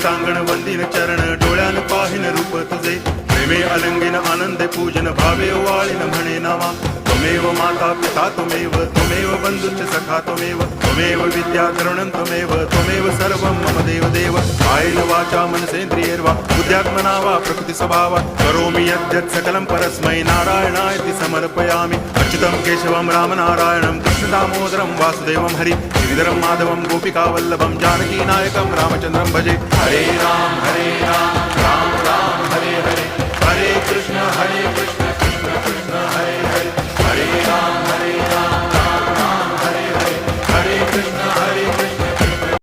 सांगण वंदिन चरण डोळ्यान पाहिन रूप तुझे प्रेमे अलंगिन आनंदे पूजन भावे ओवाळीन म्हणे नावा त्वमेव माता पिता त्वमेव बंधुश्च सखा त्वमेव विद्या द्रवणं त्वमेव सर्वं मम देव कायेन वाचा मनसेन्द्रियैर्वा बुद्ध्यात्मना वा प्रकृति स्वभावात् करोमि यद्यत् सकलं परस्मै नारायणायति समर्पयामि अच्युतं केशवं रामनारायणं कृष्णदामोदरं वासुदेवं हरि गिरिधरं माधवं गोपिकावल्लभं जानकीनायकं रामचन्द्रं भजे हरे राम राम राम हरे हरे हरे कृष्ण